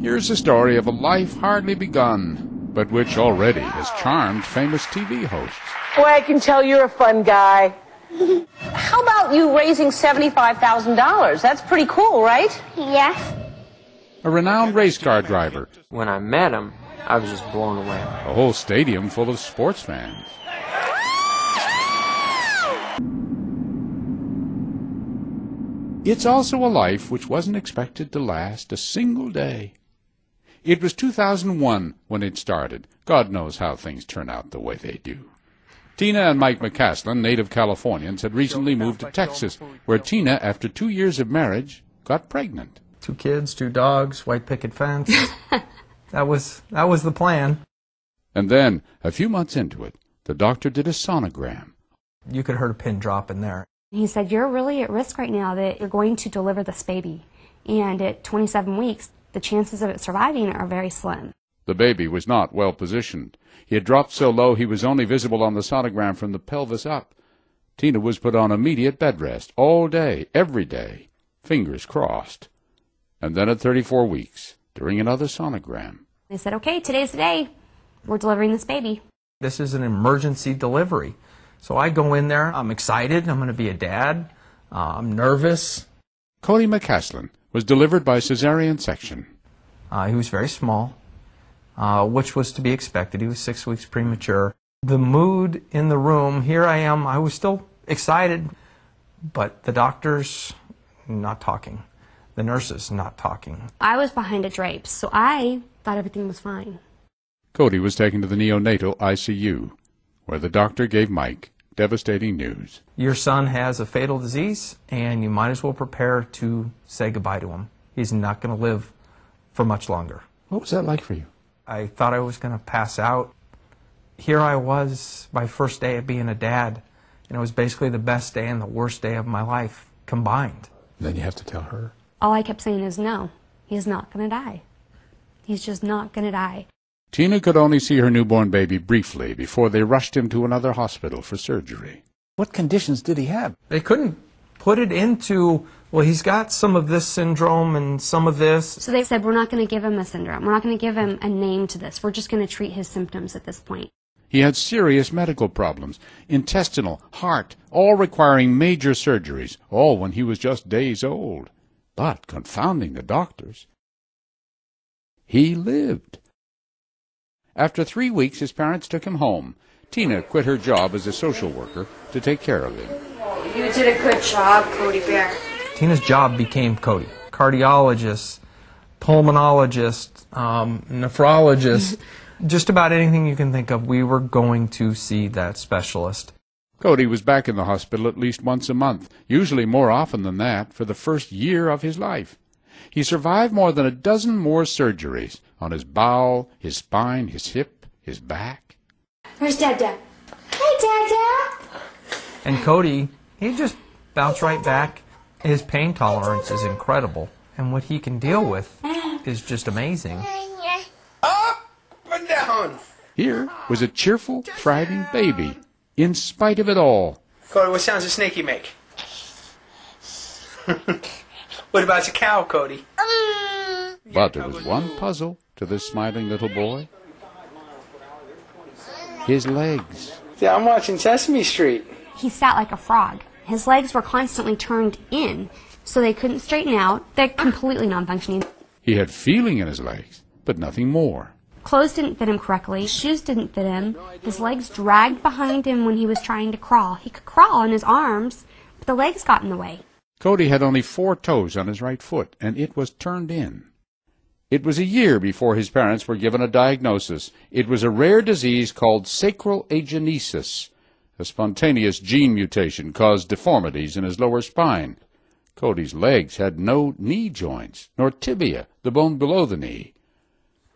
Here's the story of a life hardly begun, but which already has charmed famous TV hosts. Boy, I can tell you're a fun guy. How about you raising $75,000? That's pretty cool, right? Yes. A renowned race car driver. When I met him, I was just blown away. A whole stadium full of sports fans. It's also a life which wasn't expected to last a single day. It was 2001 when it started. God knows how things turn out the way they do. Tina and Mike McCaslin, native Californians, had recently moved to Texas, where Tina, after 2 years of marriage, got pregnant. 2 kids, 2 dogs, white picket fence. That was the plan. And then, a few months into it, the doctor did a sonogram. You could have heard a pin drop in there. He said, "You're really at risk right now that you're going to deliver this baby. And at 27 weeks, the chances of it surviving are very slim." The baby was not well positioned. He had dropped so low he was only visible on the sonogram from the pelvis up. Tina was put on immediate bed rest all day, every day, fingers crossed. And then at 34 weeks, during another sonogram. They said, "Okay, today's the day. We're delivering this baby." This is an emergency delivery. So I go in there, I'm excited, I'm going to be a dad, I'm nervous. Cody McCaslin was delivered by cesarean section. He was very small, which was to be expected. He was 6 weeks premature. The mood in the room, here I am, I was still excited, but the doctors not talking, the nurses not talking. I was behind a drape, so I thought everything was fine. Cody was taken to the neonatal ICU, where the doctor gave Mike devastating news. Your son has a fatal disease, and you might as well prepare to say goodbye to him. He's not going to live for much longer. What was that like for you? I thought I was going to pass out. Here I was, my first day of being a dad, and it was basically the best day and the worst day of my life combined. Then you have to tell her. All I kept saying is, no, he's not going to die. He's just not going to die. Tina could only see her newborn baby briefly before they rushed him to another hospital for surgery. What conditions did he have? They couldn't put it into, well, he's got some of this syndrome and some of this. So they said, we're not going to give him a syndrome. We're not going to give him a name to this. We're just going to treat his symptoms at this point. He had serious medical problems, intestinal, heart, all requiring major surgeries, all when he was just days old. But, confounding the doctors, he lived. After 3 weeks, his parents took him home. Tina quit her job as a social worker to take care of him. You did a good job, Cody Bear. Tina's job became Cody. Cardiologist, pulmonologist, nephrologist, just about anything you can think of, we were going to see that specialist. Cody was back in the hospital at least once a month, usually more often than that, for the first year of his life. He survived more than a dozen more surgeries on his bowel, his spine, his hip, his back. Where's Dad? Hey, Dad. And Cody, he just bounced right back. His pain tolerance is incredible, and what he can deal with is just amazing. Up and down. Here was a cheerful, thriving baby, in spite of it all. Cody, what sounds does Snakey make? What about a cow, Cody? But there was one puzzle to this smiling little boy. His legs. Yeah, I'm watching Sesame Street. He sat like a frog. His legs were constantly turned in, so they couldn't straighten out. They're completely non-functioning. He had feeling in his legs, but nothing more. Clothes didn't fit him correctly. Shoes didn't fit him. His legs dragged behind him when he was trying to crawl. He could crawl on his arms, but the legs got in the way. Cody had only 4 toes on his right foot, and it was turned in. It was a year before his parents were given a diagnosis. It was a rare disease called sacral agenesis. A spontaneous gene mutation caused deformities in his lower spine. Cody's legs had no knee joints, nor tibia, the bone below the knee.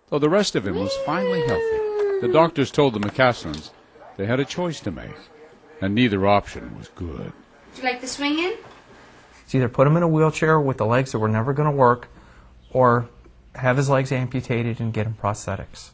Though the rest of him was finally healthy, the doctors told the McCaslins they had a choice to make, and neither option was good. Would you like the swing in? It's either put him in a wheelchair with the legs that were never going to work, or have his legs amputated and get him prosthetics.